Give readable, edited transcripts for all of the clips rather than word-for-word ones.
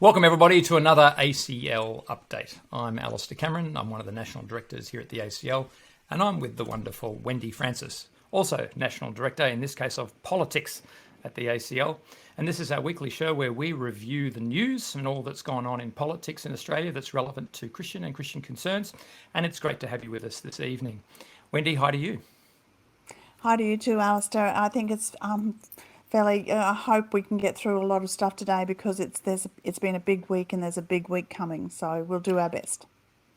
Welcome everybody to another ACL update. I'm Alister Cameron. I'm one of the National Directors here at the ACL, and I'm with the wonderful Wendy Francis, also National Director, in this case of Politics at the ACL. And this is our weekly show where we review the news and all that's gone on in politics in Australia that's relevant to Christian and Christian concerns. And it's great to have you with us this evening. Wendy, hi to you. Hi to you too, Alister. I think it's fairly. I hope we can get through a lot of stuff today because it's been a big week and there's a big week coming. So we'll do our best.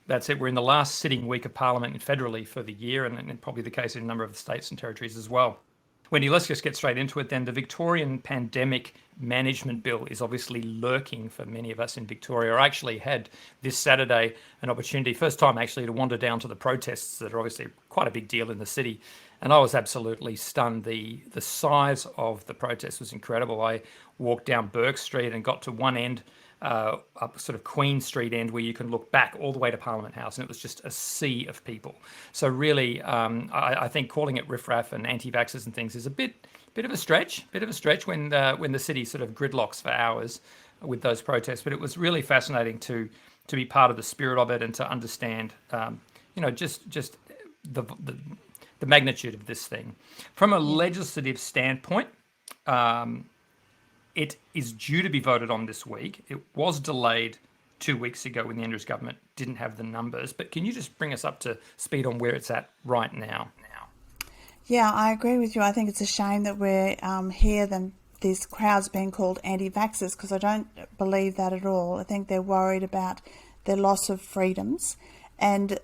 That's it. We're in the last sitting week of Parliament federally for the year, and probably the case in a number of the states and territories as well. Wendy, let's just get straight into it then. The Victorian Pandemic Management Bill is obviously lurking for many of us in Victoria. I actually had this Saturday an opportunity, first time actually, to wander down to the protests that are obviously quite a big deal in the city. And I was absolutely stunned. The size of the protest was incredible. I walked down Burke Street and got to one end, up sort of Queen Street end, where you can look back all the way to Parliament House, and it was just a sea of people. So really, I think calling it riffraff and anti-vaxxers and things is a bit of a stretch when the city sort of gridlocks for hours with those protests. But it was really fascinating to be part of the spirit of it and to understand, just the magnitude of this thing. From a legislative standpoint, it is due to be voted on this week. It was delayed 2 weeks ago when the Andrews government didn't have the numbers. But can you just bring us up to speed on where it's at right now? Yeah, I agree with you. I think it's a shame that we're here than these crowds being called anti-vaxxers, because I don't believe that at all. I think they're worried about their loss of freedoms, and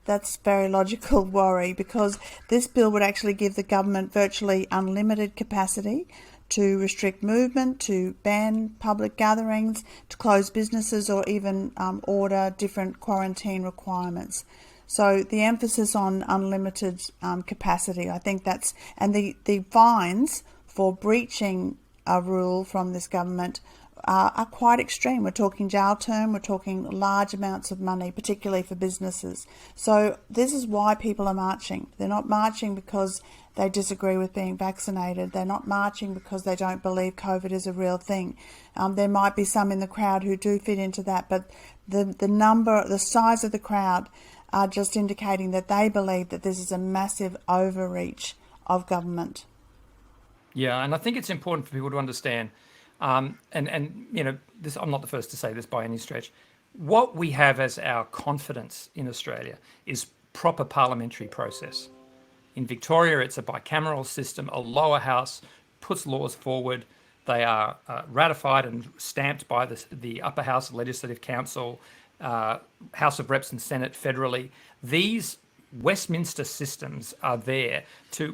that's very logical worry, because this bill would actually give the government virtually unlimited capacity to restrict movement, to ban public gatherings, to close businesses, or even order different quarantine requirements. So the emphasis on unlimited capacity, I think that's, and the fines for breaching a rule from this government are quite extreme. We're talking jail term, we're talking large amounts of money, particularly for businesses. So this is why people are marching. They're not marching because they disagree with being vaccinated. They're not marching because they don't believe COVID is a real thing. There might be some in the crowd who do fit into that, but the size of the crowd are just indicating that they believe that this is a massive overreach of government. Yeah, and I think it's important for people to understand, this, I'm not the first to say this by any stretch. What we have as our confidence in Australia is proper parliamentary process. In Victoria, it's a bicameral system. A lower house puts laws forward. They are ratified and stamped by the upper house, Legislative Council, House of Reps and Senate federally. These Westminster systems are there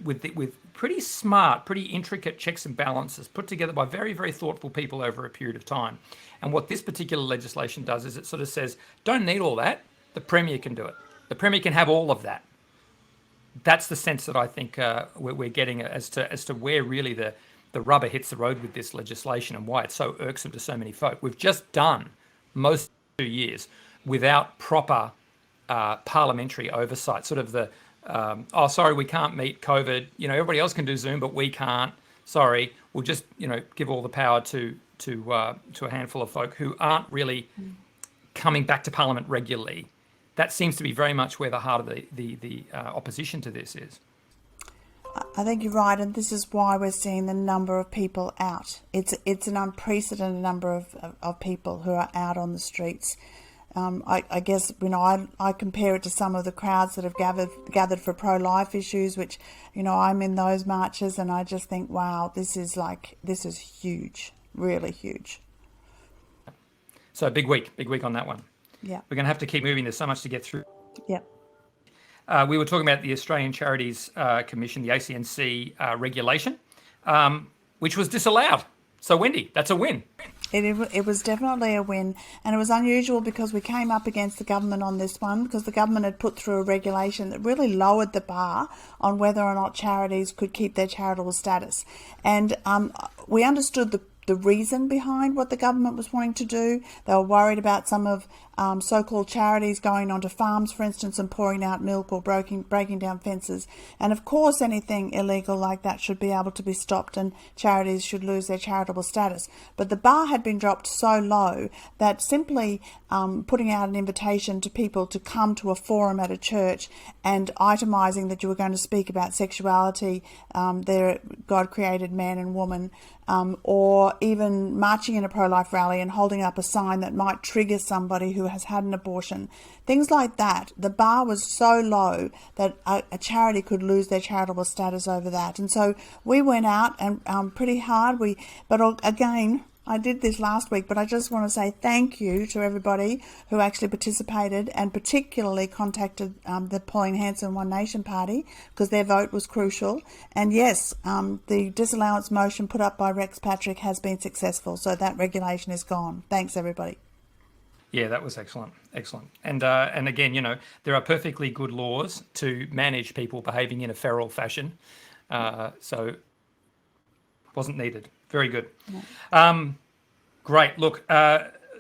with pretty smart, pretty intricate checks and balances put together by very, very thoughtful people over a period of time. And what this particular legislation does is it sort of says, don't need all that. The Premier can do it. The Premier can have all of that. That's the sense that I think we're getting as to where really the rubber hits the road with this legislation and why it's so irksome to so many folk. We've just done most 2 years without proper parliamentary oversight, sort of the sorry, we can't meet COVID. Everybody else can do Zoom, but we can't. Sorry, we'll just give all the power to a handful of folk who aren't really coming back to Parliament regularly. That seems to be very much where the heart of the opposition to this is. I think you're right, and this is why we're seeing the number of people out. It's an unprecedented number of people who are out on the streets. I guess I compare it to some of the crowds that have gathered for pro-life issues, which I'm in those marches, and I just think, wow, this is huge, really huge. So big week on that one. Yeah, we're going to have to keep moving. There's so much to get through. Yeah. We were talking about the Australian Charities Commission, the ACNC regulation, which was disallowed. So Wendy, that's a win. It was definitely a win, and it was unusual because we came up against the government on this one, because the government had put through a regulation that really lowered the bar on whether or not charities could keep their charitable status. And we understood the reason behind what the government was wanting to do. They were worried about some of so-called charities going onto farms, for instance, and pouring out milk or breaking down fences. And of course, anything illegal like that should be able to be stopped, and charities should lose their charitable status. But the bar had been dropped so low that simply putting out an invitation to people to come to a forum at a church and itemising that you were going to speak about sexuality, their God-created man and woman, or even marching in a pro-life rally and holding up a sign that might trigger somebody who has had an abortion. Things like that. The bar was so low that a charity could lose their charitable status over that. And so we went out and pretty hard. But again, I did this last week, but I just want to say thank you to everybody who actually participated and particularly contacted the Pauline Hanson One Nation Party, because their vote was crucial. And yes, the disallowance motion put up by Rex Patrick has been successful, so that regulation is gone. Thanks, everybody. Yeah, that was excellent. And again, there are perfectly good laws to manage people behaving in a feral fashion. So wasn't needed. Very good. Yeah. Great. Look,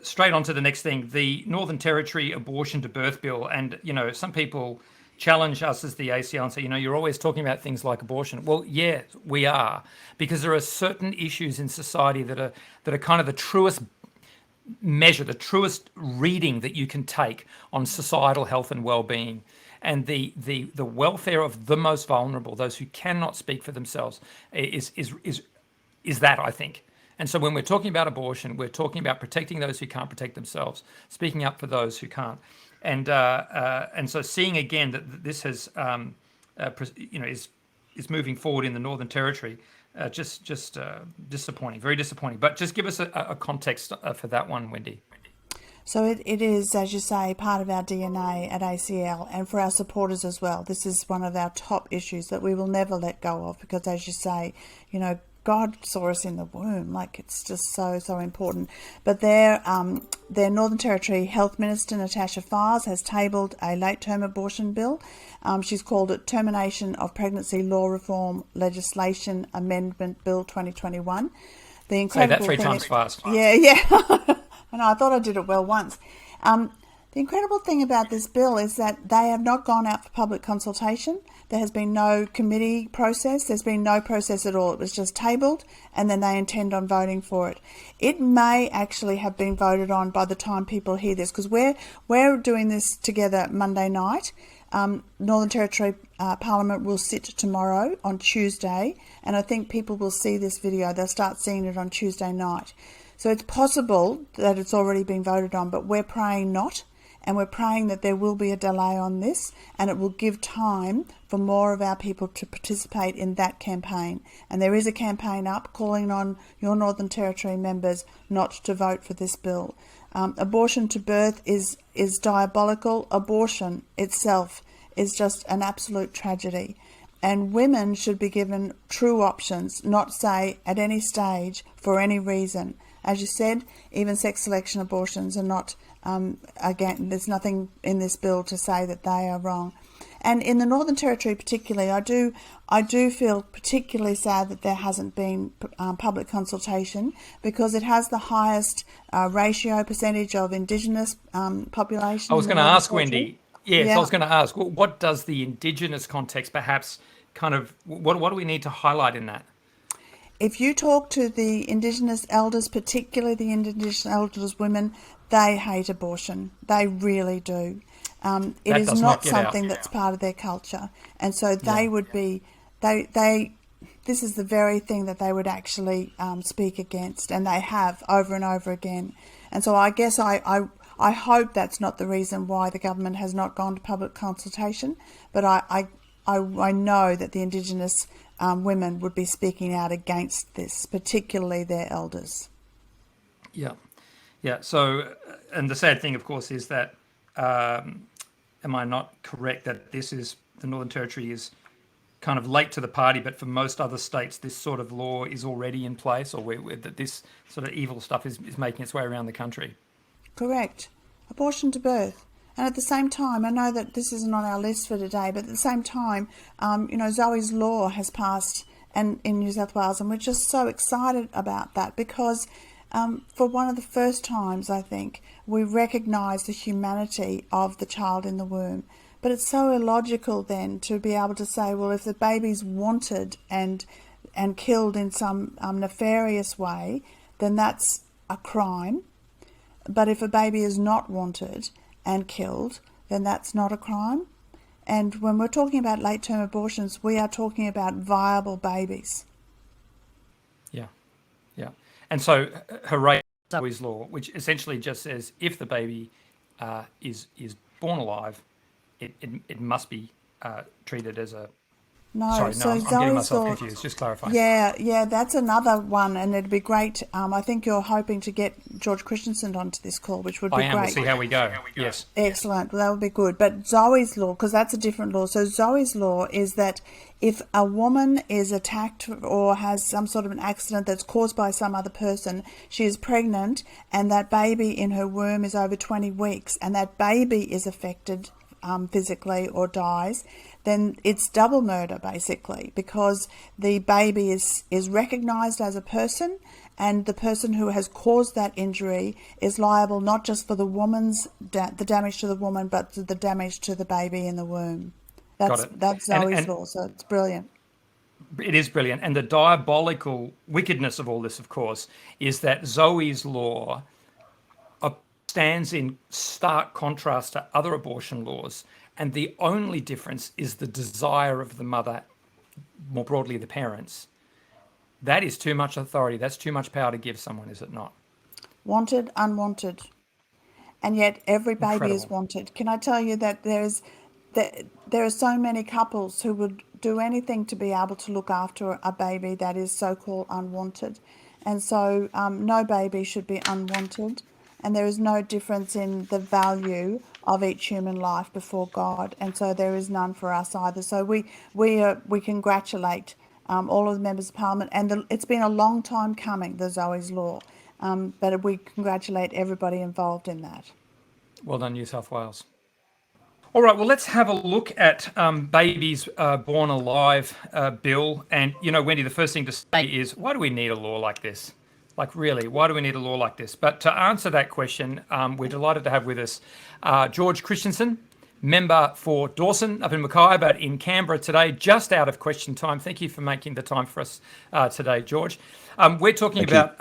straight on to the next thing, the Northern Territory Abortion to Birth Bill. And, some people challenge us as the ACL and say, you're always talking about things like abortion. Well, yeah, we are, because there are certain issues in society that are kind of the truest measure, the truest reading that you can take on societal health and well-being. And the welfare of the most vulnerable, those who cannot speak for themselves, is that, I think. And so when we're talking about abortion, we're talking about protecting those who can't protect themselves, speaking up for those who can't. And so seeing again that this has, is moving forward in the Northern Territory, just disappointing, very disappointing. But just give us a context for that one, Wendy. So it is, as you say, part of our DNA at ACL, and for our supporters as well. This is one of our top issues that we will never let go of, because, as you say, God saw us in the womb. Like, it's just so important. But their Northern Territory Health Minister, Natasha Fyles, has tabled a late-term abortion bill. She's called it Termination of Pregnancy Law Reform Legislation Amendment Bill 2021. The incredible Say that three times fast. Yeah. I know, I thought I did it well once. The incredible thing about this bill is that they have not gone out for public consultation. There has been no committee process. There's been no process at all. It was just tabled, and then they intend on voting for it. It may actually have been voted on by the time people hear this, because we're doing this together Monday night. Northern Territory Parliament will sit tomorrow on Tuesday, and I think people will see this video. They'll start seeing it on Tuesday night. So it's possible that it's already been voted on, but we're praying not. And we're praying that there will be a delay on this, and it will give time for more of our people to participate in that campaign. And there is a campaign up calling on your Northern Territory members not to vote for this bill. Abortion to birth is diabolical. Abortion itself is just an absolute tragedy. And women should be given true options, not say at any stage for any reason. As you said, even sex selection abortions are not, again, there's nothing in this bill to say that they are wrong. And in the Northern Territory particularly, I do feel particularly sad that there hasn't been public consultation, because it has the highest ratio percentage of Indigenous population. I was going to ask, Wendy. Yes, yeah. I was going to ask, what does the Indigenous context perhaps kind of, what do we need to highlight in that? If you talk to the Indigenous elders, particularly the Indigenous elders women, they hate abortion. They really do. It is not something that's part of their culture. And so they would be, this is the very thing that they would actually speak against, and they have over and over again. And so I guess I hope that's not the reason why the government has not gone to public consultation, but I know that the Indigenous women would be speaking out against this, particularly their elders. Yeah. So, and the sad thing, of course, is that, am I not correct that the Northern Territory is kind of late to the party, but for most other states, this sort of law is already in place, or that this sort of evil stuff is making its way around the country? Correct. Abortion to birth. And at the same time, I know that this isn't on our list for today, but at the same time, Zoe's Law has passed in New South Wales, and we're just so excited about that, because For one of the first times, I think, we recognise the humanity of the child in the womb. But it's so illogical then to be able to say, well, if the baby's wanted and killed in some nefarious way, then that's a crime. But if a baby is not wanted and killed, then that's not a crime. And when we're talking about late-term abortions, we are talking about viable babies. Yeah, yeah. And so hooray, Zoe's law, which essentially just says if the baby is born alive, it must be treated as a... No, Sorry, so I'm getting Zoe's myself law, confused. Just clarify. yeah, that's another one, and it'd be great. I think you're hoping to get George Christensen onto this call, which would be I am. We'll great. see how we go. Yes. Excellent. Well, that would be good. But Zoe's law, because that's a different law. So Zoe's law is that if a woman is attacked or has some sort of an accident that's caused by some other person, she is pregnant, and that baby in her womb is over 20 weeks, and that baby is affected physically or dies, then it's double murder basically, because the baby is recognised as a person, and the person who has caused that injury is liable not just for the woman's the damage to the woman, but the damage to the baby in the womb. That's Zoe's law, so it's brilliant. It is brilliant. And the diabolical wickedness of all this, of course, is that Zoe's law stands in stark contrast to other abortion laws. And the only difference is the desire of the mother, more broadly the parents. That is too much authority. That's too much power to give someone, is it not? Wanted, unwanted. And yet every baby Incredible. is wanted. Can I tell you that there are so many couples who would do anything to be able to look after a baby that is so-called unwanted. And so no baby should be unwanted. And there is no difference in the value of each human life before God, and so there is none for us either. So we congratulate all of the members of Parliament, and it's been a long time coming, the Zoe's law, but we congratulate everybody involved in that. Well done, New South Wales. All right, well, let's have a look at Babies Born Alive Bill. And, you know, Wendy, the first thing to say is, why do we need a law like this? Like, really, why do we need a law like this? But to answer that question, we're delighted to have with us George Christensen, member for Dawson up in Mackay, but in Canberra today, just out of question time. Thank you for making the time for us today, George. We're talking about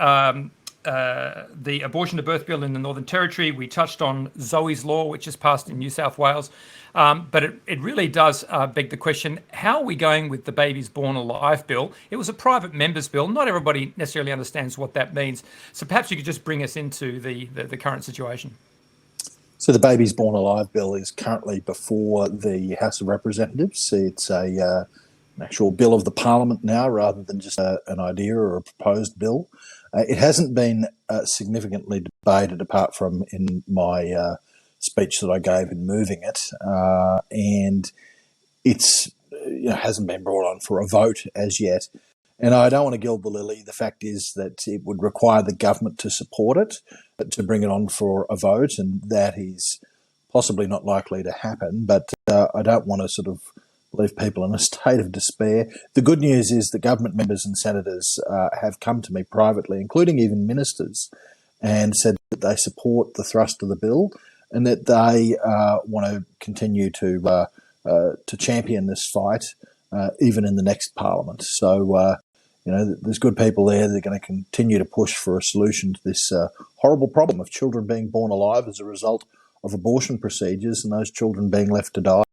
the abortion to birth bill in the Northern Territory. We touched on Zoe's law, which is passed in New South Wales. But it really does beg the question, how are we going with the Babies Born Alive bill? It was a private member's bill. Not everybody necessarily understands what that means. So perhaps you could just bring us into the current situation. So the Babies Born Alive bill is currently before the House of Representatives. It's an actual bill of the Parliament now, rather than just an idea or a proposed bill. It hasn't been significantly debated, apart from in my speech that I gave in moving it, and it's hasn't been brought on for a vote as yet. And I don't want to gild the lily. The fact is that it would require the government to support it, to bring it on for a vote, and that is possibly not likely to happen. But I don't want to sort of leave people in a state of despair. The good news is that government members and senators have come to me privately, including even ministers, and said that they support the thrust of the bill and that they want to continue to champion this fight even in the next parliament. So, there's good people there that are going to continue to push for a solution to this horrible problem of children being born alive as a result of abortion procedures and those children being left to die.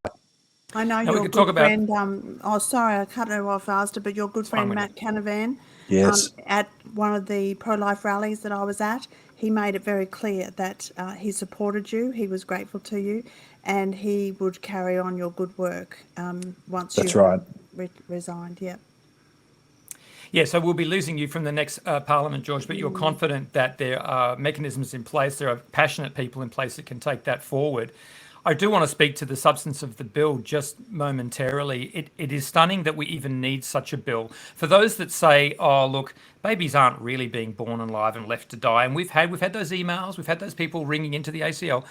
I know your good friend, sorry, I cut her off, Alister, but your good friend Matt Canavan, yes, at one of the pro-life rallies that I was at, he made it very clear that he supported you, he was grateful to you, and he would carry on your good work once you resigned. Yeah. Yeah, so we'll be losing you from the next Parliament, George, but you're confident that there are mechanisms in place, there are passionate people in place that can take that forward. I do want to speak to the substance of the bill just momentarily. It is stunning that we even need such a bill. For those that say, oh, look, babies aren't really being born alive and left to die, and we've had those emails, we've had those people ringing into the ACL.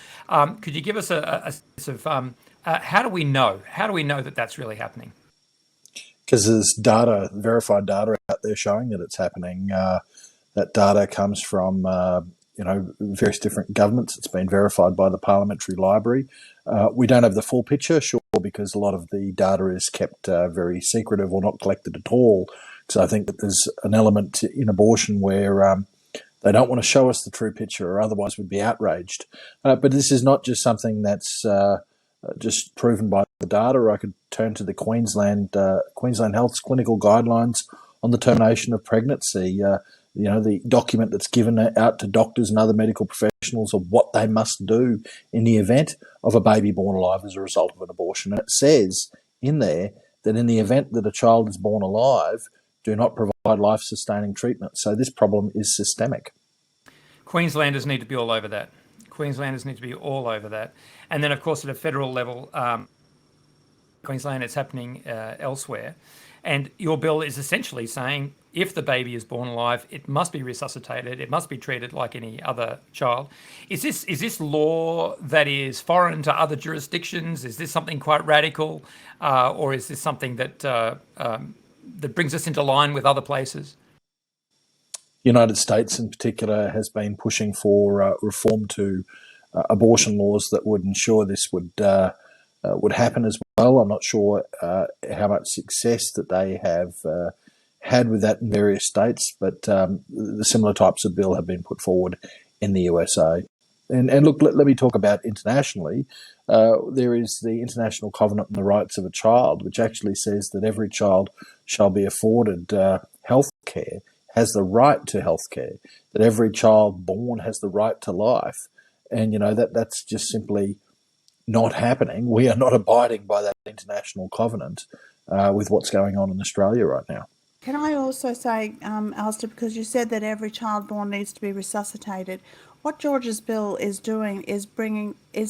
Could you give us a sense of how do we know? How do we know that that's really happening? Because there's data, verified data out there showing that it's happening. That data comes from various different governments. It's been verified by the Parliamentary Library. We don't have the full picture, sure, because a lot of the data is kept very secretive or not collected at all. So I think that there's an element in abortion where they don't want to show us the true picture, or otherwise we'd be outraged. But this is not just something that's just proven by the data. I could turn to the Queensland Health's clinical guidelines on the termination of pregnancy. The document that's given out to doctors and other medical professionals of what they must do in the event of a baby born alive as a result of an abortion. And it says in there that in the event that a child is born alive, do not provide life-sustaining treatment. So this problem is systemic. Queenslanders need to be all over that. And then, of course, at a federal level, Queensland, it's happening elsewhere. And your bill is essentially saying if the baby is born alive, it must be resuscitated. It must be treated like any other child. Is this law that is foreign to other jurisdictions? Is this something quite radical, or is this something that that brings us into line with other places? United States, in particular, has been pushing for reform to abortion laws that would ensure this would happen as well. I'm not sure how much success that they have had with that in various states, but the similar types of bill have been put forward in the USA. And look, let me talk about internationally. There is the International Covenant on the Rights of a Child, which actually says that every child shall be afforded health care, has the right to health care, that every child born has the right to life. And, that's just simply not happening. We are not abiding by that international covenant with what's going on in Australia right now. Can I also say, Alister, because you said that every child born needs to be resuscitated, what George's bill is doing is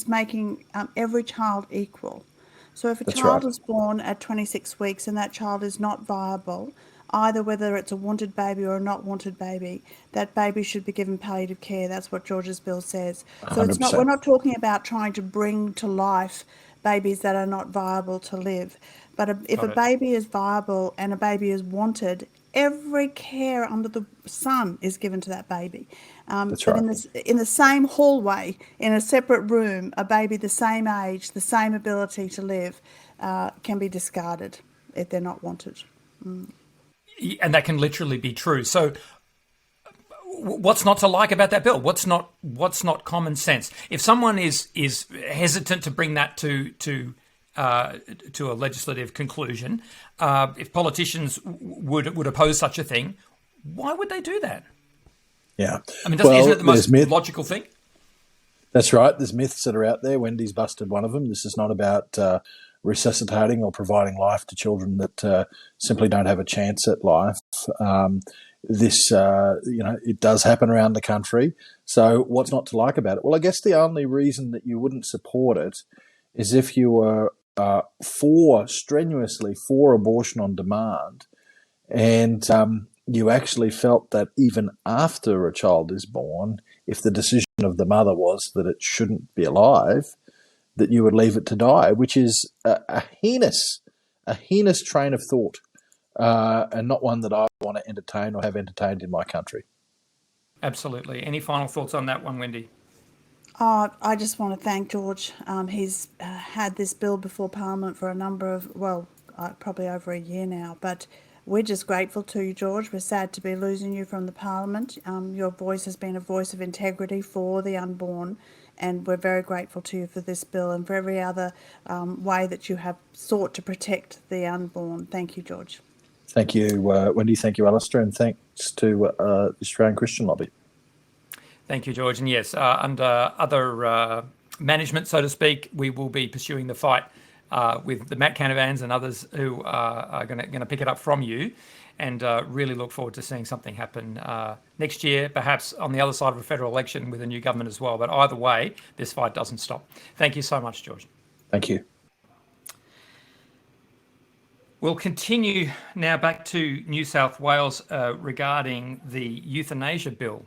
making every child equal. So if a child is born at 26 weeks and that child is not viable, either whether it's a wanted baby or a not wanted baby, that baby should be given palliative care. That's what George's bill says. So 100%. we're not talking about trying to bring to life babies that are not viable to live. But if a baby is viable and a baby is wanted, every care under the sun is given to that baby. That's but right. in the same hallway, in a separate room, a baby the same age, the same ability to live, can be discarded if they're not wanted. And that can literally be true. So what's not to like about that bill? What's not common sense? If someone is hesitant to bring that to a legislative conclusion, if politicians would oppose such a thing, why would they do that? Yeah. I mean, isn't it the most logical thing? That's right. There's myths that are out there. Wendy's busted one of them. This is not about resuscitating or providing life to children that simply don't have a chance at life. It does happen around the country. So what's not to like about it? Well, I guess the only reason that you wouldn't support it is if you were strenuously for abortion on demand, and you actually felt that even after a child is born, if the decision of the mother was that it shouldn't be alive, that you would leave it to die, which is a heinous train of thought, and not one that I want to entertain or have entertained in my country. Absolutely. Any final thoughts on that one, Wendy? I just want to thank George. He's had this bill before Parliament for a number of, probably over a year now, but we're just grateful to you, George. We're sad to be losing you from the Parliament. Your voice has been a voice of integrity for the unborn, and we're very grateful to you for this bill and for every other way that you have sought to protect the unborn. Thank you, George. Thank you, Wendy. Thank you, Alister, and thanks to the Australian Christian Lobby. Thank you, George. And yes, under other management, so to speak, we will be pursuing the fight with the Matt Canavans and others who are going to pick it up from you, and really look forward to seeing something happen next year, perhaps on the other side of a federal election with a new government as well. But either way, this fight doesn't stop. Thank you so much, George. Thank you. We'll continue now back to New South Wales regarding the Euthanasia Bill,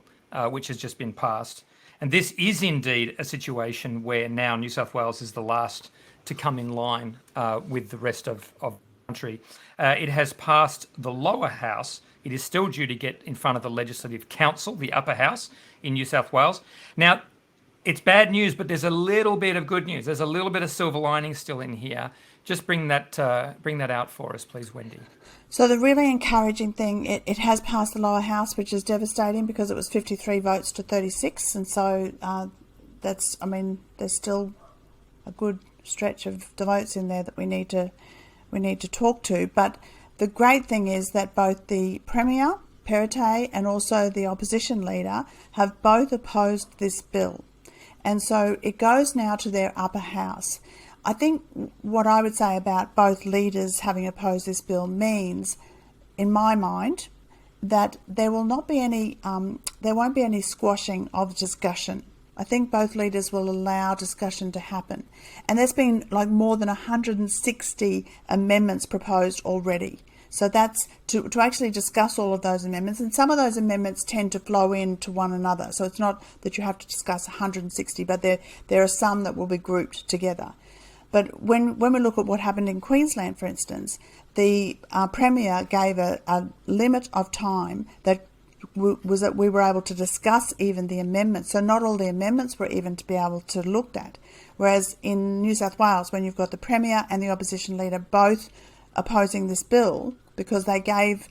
which has just been passed. And this is indeed a situation where now New South Wales is the last to come in line with the rest of country. It has passed the lower house. It is still due to get in front of the Legislative Council, the upper house in New South Wales. Now, it's bad news, but there's a little bit of good news. There's a little bit of silver lining still in here. Just bring that out for us, please, Wendy. So the really encouraging thing, it has passed the lower house, which is devastating because it was 53 votes to 36. And so there's still a good stretch of the votes in there that we need to talk to. But the great thing is that both the Premier, Perrottet, and also the opposition leader have both opposed this bill. And so it goes now to their upper house. I think what I would say about both leaders having opposed this bill means, in my mind, that there won't be any squashing of discussion. I think both leaders will allow discussion to happen. And there's been like more than 160 amendments proposed already. So that's to actually discuss all of those amendments. And some of those amendments tend to flow into one another. So it's not that you have to discuss 160, but there are some that will be grouped together. But when we look at what happened in Queensland, for instance, the Premier gave a limit of time that was that we were able to discuss even the amendments. So not all the amendments were even to be able to looked at. Whereas in New South Wales, when you've got the Premier and the opposition leader both opposing this bill because they gave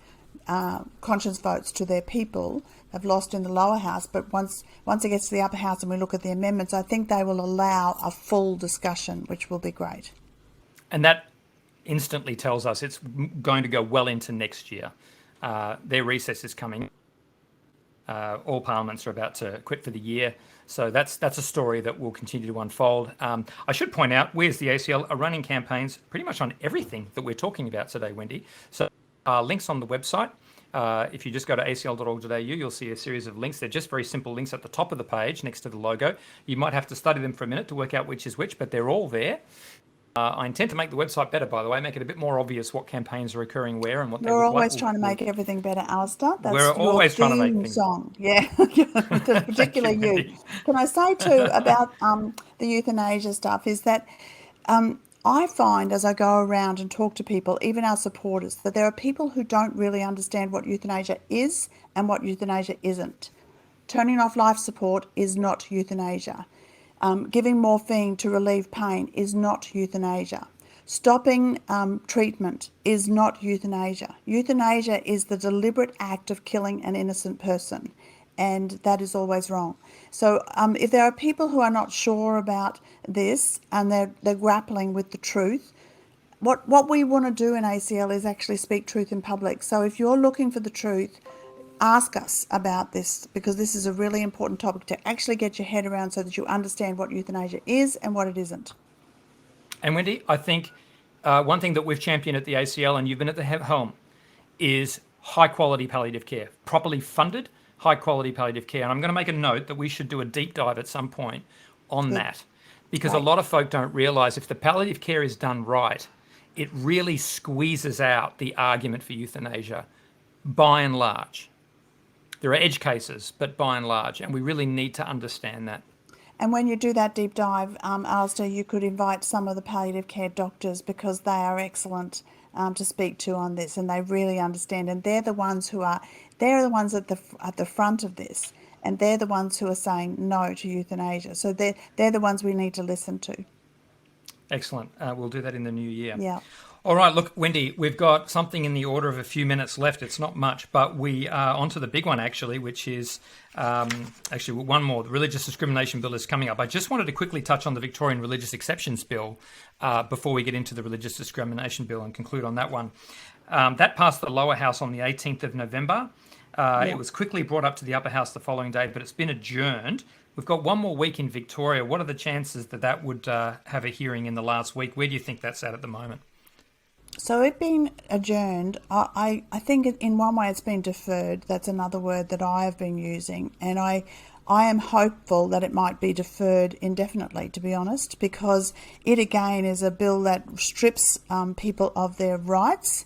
conscience votes to their people, have lost in the lower house, but once it gets to the upper house and we look at the amendments, I think they will allow a full discussion, which will be great. And that instantly tells us it's going to go well into next year. Their recess is coming. All parliaments are about to quit for the year. So that's a story that will continue to unfold. I should point out, we as the ACL are running campaigns pretty much on everything that we're talking about today, Wendy. So links on the website. If you just go to acl.org.au, you'll see a series of links. They're just very simple links at the top of the page next to the logo. You might have to study them for a minute to work out which is which, but they're all there. I intend to make the website better, by the way, make it a bit more obvious what campaigns are occurring where and what they look like. We're always trying to make everything better, Alister. That's We're always trying to make things song. Yeah, particularly you. Can I say too about the euthanasia stuff is that I find as I go around and talk to people, even our supporters, that there are people who don't really understand what euthanasia is and what euthanasia isn't. Turning off life support is not euthanasia. Giving morphine to relieve pain is not euthanasia. Stopping treatment is not euthanasia. Euthanasia is the deliberate act of killing an innocent person, and that is always wrong. So if there are people who are not sure about this and they're grappling with the truth, what we want to do in ACL is actually speak truth in public. So if you're looking for the truth, ask us about this, because this is a really important topic to actually get your head around so that you understand what euthanasia is and what it isn't. And Wendy, I think one thing that we've championed at the ACL, and you've been at the helm, is high quality palliative care, properly funded, high quality palliative care. And I'm going to make a note that we should do a deep dive at some point on that, because a lot of folk don't realise if the palliative care is done right, it really squeezes out the argument for euthanasia by and large. There are edge cases, but by and large, and we really need to understand that. And when you do that deep dive, Alister, you could invite some of the palliative care doctors, because they are excellent to speak to on this, and they really understand. And they're the ones at the front of this, and they're the ones who are saying no to euthanasia. So they're the ones we need to listen to. Excellent. We'll do that in the new year. Yeah. All right, look, Wendy, we've got something in the order of a few minutes left. It's not much, but we are on to the big one, actually, which is actually one more. The Religious Discrimination Bill is coming up. I just wanted to quickly touch on the Victorian Religious Exceptions Bill before we get into the Religious Discrimination Bill and conclude on that one. That passed the lower house on the 18th of November. It was quickly brought up to the upper house the following day, but it's been adjourned. We've got one more week in Victoria. What are the chances that would have a hearing in the last week? Where do you think that's at the moment? So it being adjourned, I think in one way it's been deferred. That's another word that I have been using. And I am hopeful that it might be deferred indefinitely, to be honest, because it again is a bill that strips people of their rights,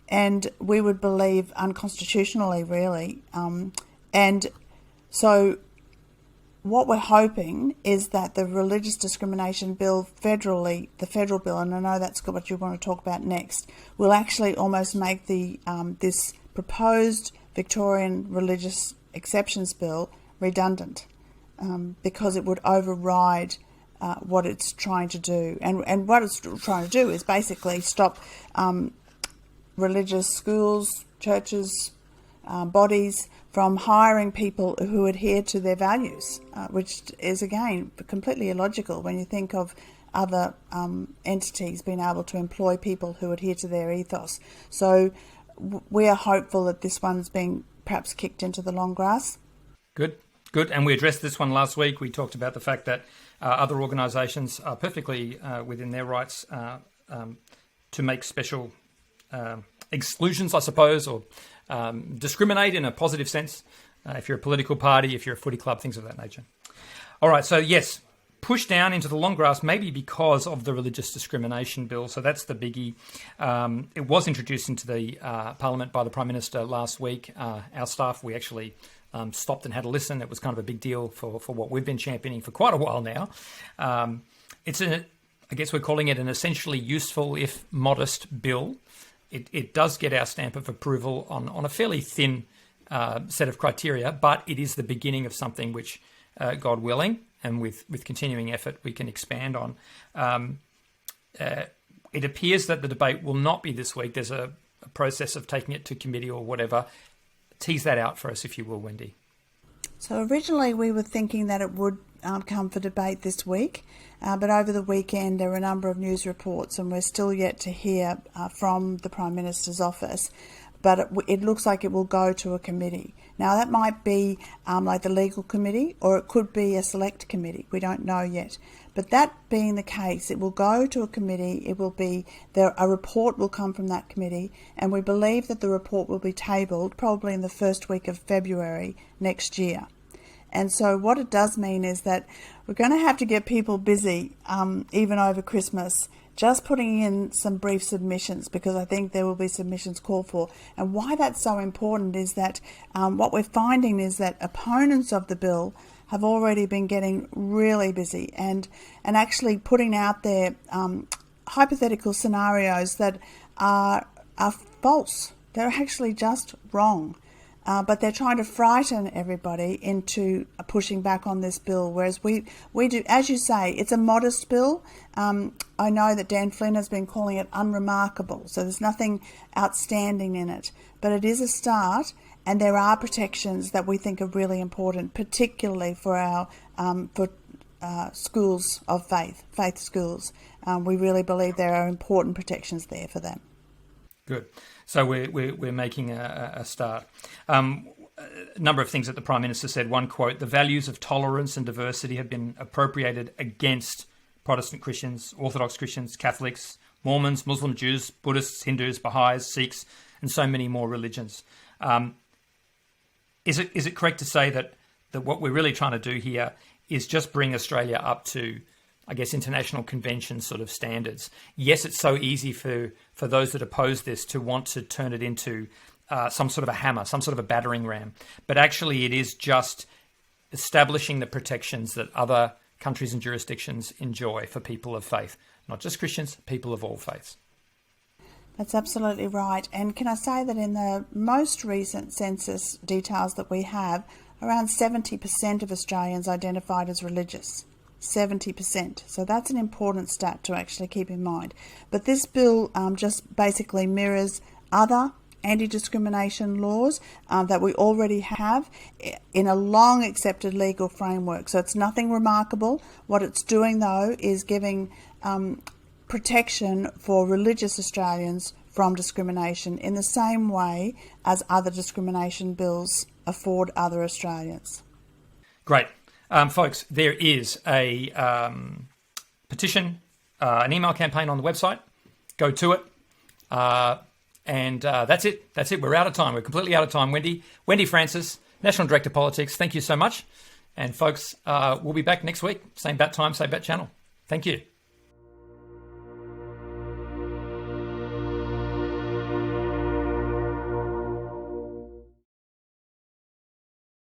and we would believe unconstitutionally, really. And so what we're hoping is that the religious discrimination bill federally, the federal bill, and I know that's what you want to talk about next, will actually almost make the this proposed Victorian religious exceptions bill redundant, because it would override what it's trying to do. And what it's trying to do is basically stop religious schools, churches, bodies from hiring people who adhere to their values, which is, again, completely illogical when you think of other entities being able to employ people who adhere to their ethos. So we are hopeful that this one's being perhaps kicked into the long grass. Good. And we addressed this one last week. We talked about the fact that other organisations are perfectly within their rights to make special exclusions, I suppose, or discriminate in a positive sense, if you're a political party, if you're a footy club, things of that nature. All right, so yes, pushed down into the long grass, maybe because of the religious discrimination bill. So that's the biggie. It was introduced into the Parliament by the Prime Minister last week. Our staff, we actually stopped and had a listen. It was kind of a big deal for what we've been championing for quite a while now. I guess we're calling it an essentially useful, if modest, bill. It does get our stamp of approval on a fairly thin set of criteria, but it is the beginning of something which, God willing, and with continuing effort, we can expand on. It appears that the debate will not be this week. There's a process of taking it to committee or whatever. Tease that out for us, if you will, Wendy. So originally we were thinking that it would come for debate this week, but over the weekend there were a number of news reports, and we're still yet to hear from the Prime Minister's office, but it looks like it will go to a committee. Now that might be like the legal committee, or it could be a select committee. We don't know yet. But that being the case, it will go to a committee. It will be a report will come from that committee, and we believe that the report will be tabled probably in the first week of February next year. And so what it does mean is that we're going to have to get people busy, even over Christmas, just putting in some brief submissions, because I think there will be submissions called for. And why that's so important is that what we're finding is that opponents of the bill have already been getting really busy and actually putting out there hypothetical scenarios that are false. They're actually just wrong. But they're trying to frighten everybody into pushing back on this bill, whereas we do, as you say, it's a modest bill. I know that Dan Flynn has been calling it unremarkable, so there's nothing outstanding in it, but it is a start, and there are protections that we think are really important, particularly for our schools of faith schools. We really believe there are important protections there for them. Good. So we're making a start. A number of things that the Prime Minister said. One quote: "The values of tolerance and diversity have been appropriated against Protestant Christians, Orthodox Christians, Catholics, Mormons, Muslim Jews, Buddhists, Hindus, Baha'is, Sikhs, and so many more religions." Is it correct to say that what we're really trying to do here is just bring Australia up to, I guess, international convention sort of standards? Yes, it's so easy for those that oppose this to want to turn it into some sort of a hammer, some sort of a battering ram. But actually it is just establishing the protections that other countries and jurisdictions enjoy for people of faith, not just Christians, people of all faiths. That's absolutely right. And can I say that in the most recent census details that we have, around 70% of Australians identified as religious. 70%. So that's an important stat to actually keep in mind. But this bill just basically mirrors other anti-discrimination laws that we already have in a long accepted legal framework. So it's nothing remarkable. What it's doing, though, is giving protection for religious Australians from discrimination in the same way as other discrimination bills afford other Australians. Great. Folks, there is a petition, an email campaign on the website. Go to it. And that's it. That's it. We're out of time. We're completely out of time. Wendy Francis, National Director of Politics, thank you so much. And folks, we'll be back next week. Same bat time, same bat channel. Thank you.